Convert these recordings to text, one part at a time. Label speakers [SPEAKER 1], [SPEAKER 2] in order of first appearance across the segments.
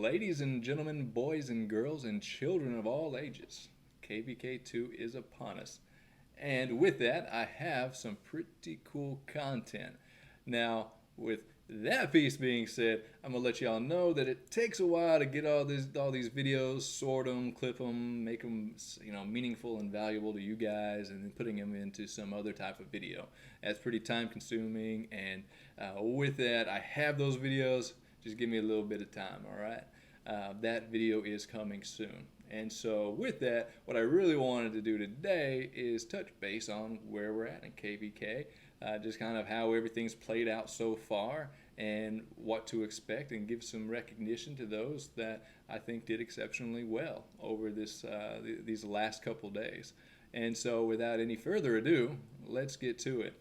[SPEAKER 1] Ladies and gentlemen, boys and girls, and children of all ages, KvK2 is upon us. And with that, I have some pretty cool content. Now, with that piece being said, I'm gonna let y'all know that it takes a while to get all these videos, sort them, clip them, make them meaningful and valuable to you guys, and then putting them into some other type of video. That's pretty time consuming, and with that, I have those videos. Just give me a little bit of time, all right? That video is coming soon. And so with that, what I really wanted to do today is touch base on where we're at in KvK, just kind of how everything's played out so far and what to expect, and give some recognition to those that I think did exceptionally well over these last couple days. And so without any further ado, let's get to it.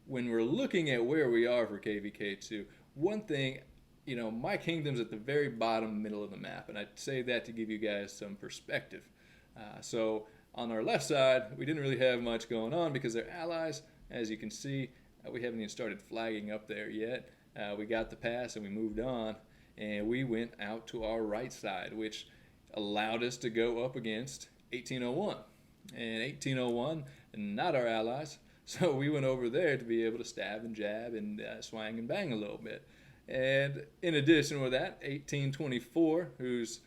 [SPEAKER 1] When we're looking at where we are for KvK2, one thing, my kingdom's at the very bottom middle of the map, and I say that to give you guys some perspective. So on our left side, we didn't really have much going on because they're allies. As you can see, we haven't even started flagging up there yet. We got the pass and we moved on, and we went out to our right side, which allowed us to go up against 1801. And 1801, not our allies, so we went over there to be able to stab and jab and swang and bang a little bit. And in addition with that, 1824, who's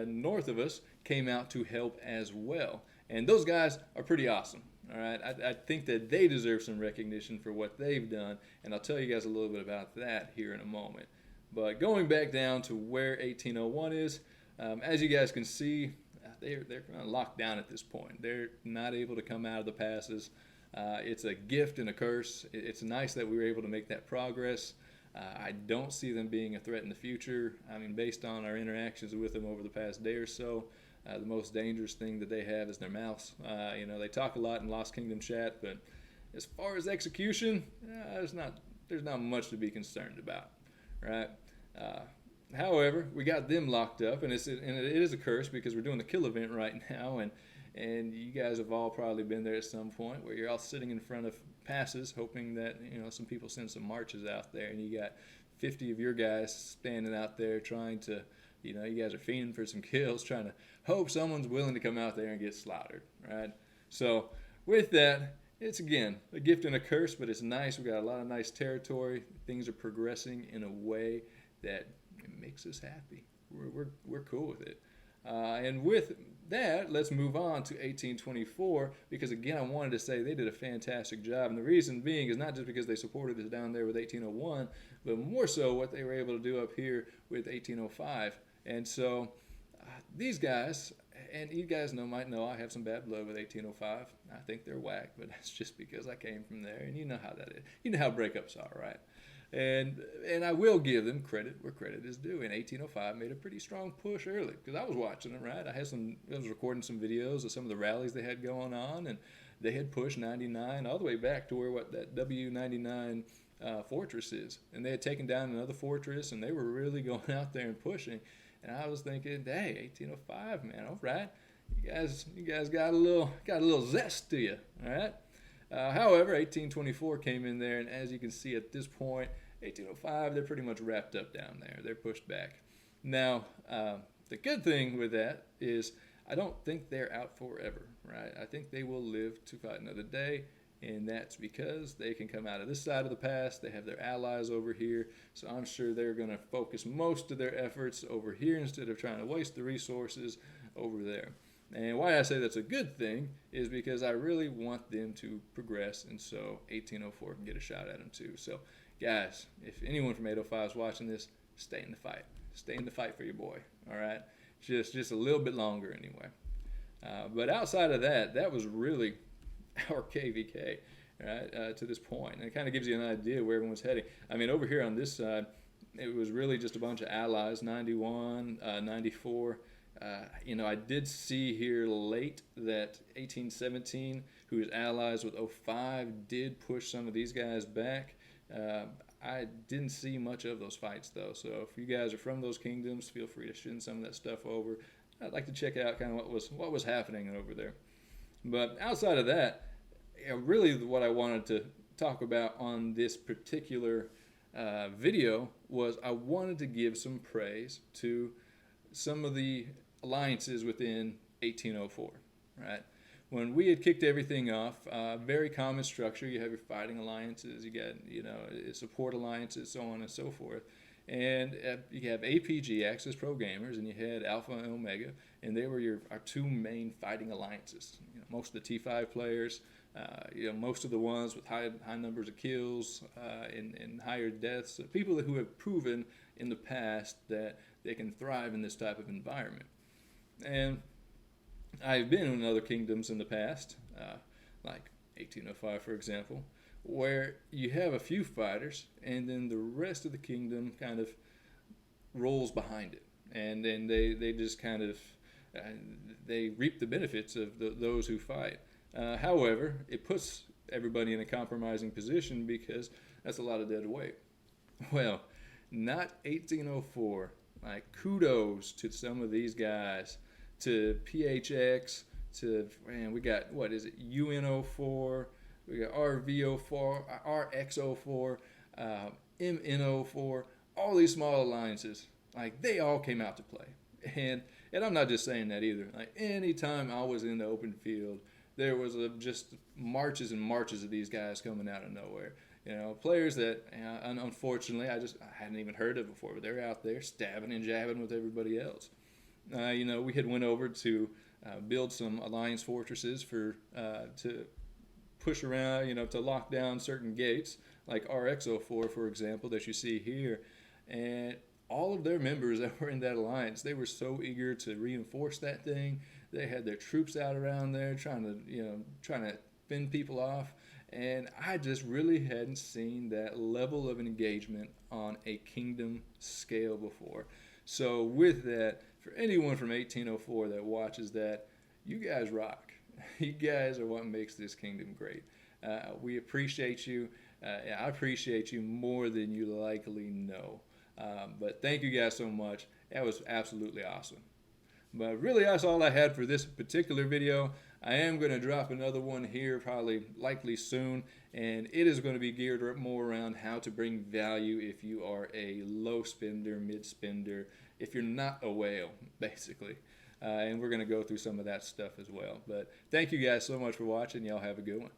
[SPEAKER 1] north of us, came out to help as well. And those guys are pretty awesome. All right, I think that they deserve some recognition for what they've done, and I'll tell you guys a little bit about that here in a moment. But going back down to where 1801 is, as you guys can see, they're kind of locked down at this point. They're not able to come out of the passes. It's a gift and a curse. It's nice that we were able to make that progress. I don't see them being a threat in the future. I mean, based on our interactions with them over the past day or so, the most dangerous thing that they have is their mouths. They talk a lot in Lost Kingdom chat, but as far as execution, there's not much to be concerned about, right? However, we got them locked up, and it is a curse because we're doing the kill event right now, and you guys have all probably been there at some point where you're all sitting in front of passes hoping that some people send some marches out there, and you got 50 of your guys standing out there trying to, you guys are fiending for some kills, trying to hope someone's willing to come out there and get slaughtered, right? So with that, it's again a gift and a curse, but it's nice. We got a lot of nice territory. Things are progressing in a way that makes us happy. We're cool with it. And with that, let's move on to 1824, because again, I wanted to say they did a fantastic job. And the reason being is not just because they supported us down there with 1801, but more so what they were able to do up here with 1805. And so these guys, and you guys might know I have some bad blood with 1805. I think they're whack, but that's just because I came from there, and you know how that is. You know how breakups are, right? And I will give them credit where credit is due. And 1805 made a pretty strong push early because I was watching them, right? I was recording some videos of some of the rallies they had going on, and they had pushed 99 all the way back to where that W99 fortress is. And they had taken down another fortress, and they were really going out there and pushing. And I was thinking, hey, 1805, man, all right. You guys got a little zest to you, all right? However, 1824 came in there, and as you can see at this point, 1805, they're pretty much wrapped up down there. They're pushed back. Now, the good thing with that is I don't think they're out forever, right? I think they will live to fight another day, and that's because they can come out of this side of the pass. They have their allies over here, so I'm sure they're going to focus most of their efforts over here instead of trying to waste the resources over there. And why I say that's a good thing is because I really want them to progress, and so 1804 can get a shot at them too. So, guys, if anyone from 805 is watching this, stay in the fight. Stay in the fight for your boy, all right? Just a little bit longer anyway. But outside of that, that was really our KvK, right, to this point. And it kind of gives you an idea where everyone's heading. I mean, over here on this side, it was really just a bunch of allies, 91, 94. I did see here late that 1817, who is allies with 05, did push some of these guys back. I didn't see much of those fights, though. So if you guys are from those kingdoms, feel free to send some of that stuff over. I'd like to check out kind of what was happening over there. But outside of that, really what I wanted to talk about on this particular video was I wanted to give some praise to some of the alliances within 1804, right? When we had kicked everything off, very common structure. You have your fighting alliances, you got support alliances, so on and so forth, and you have APG, Axis Pro Gamers, and you had Alpha and Omega, and they were our two main fighting alliances. Most of the T5 players, most of the ones with high numbers of kills and higher deaths, people who have proven in the past that they can thrive in this type of environment. And I've been in other kingdoms in the past, like 1805, for example, where you have a few fighters, and then the rest of the kingdom kind of rolls behind it, and then they just kind of they reap the benefits of those who fight. However, it puts everybody in a compromising position because that's a lot of dead weight. Well, not 1804. Like, kudos to some of these guys, to PHX, to, man, we got, what is it, UNO4, we got RVO4, RXO4, MNO4, all these small alliances. Like, they all came out to play. And I'm not just saying that either. Like, anytime I was in the open field, there was just marches and marches of these guys coming out of nowhere. Players that, unfortunately, I hadn't even heard of before, but they're out there stabbing and jabbing with everybody else. We had went over to build some alliance fortresses to push around, to lock down certain gates, like RXO4, for example, that you see here. And all of their members that were in that alliance, they were so eager to reinforce that thing. They had their troops out around there trying to fend people off. And I just really hadn't seen that level of engagement on a kingdom scale before. So with that, for anyone from 1804 that watches that, you guys rock. You guys are what makes this kingdom great. We appreciate you. I appreciate you more than you likely know. But thank you guys so much. That was absolutely awesome. But really, that's all I had for this particular video. I am going to drop another one here likely soon, and it is going to be geared more around how to bring value if you are a low spender, mid spender, if you're not a whale, basically. And we're going to go through some of that stuff as well. But thank you guys so much for watching. Y'all have a good one.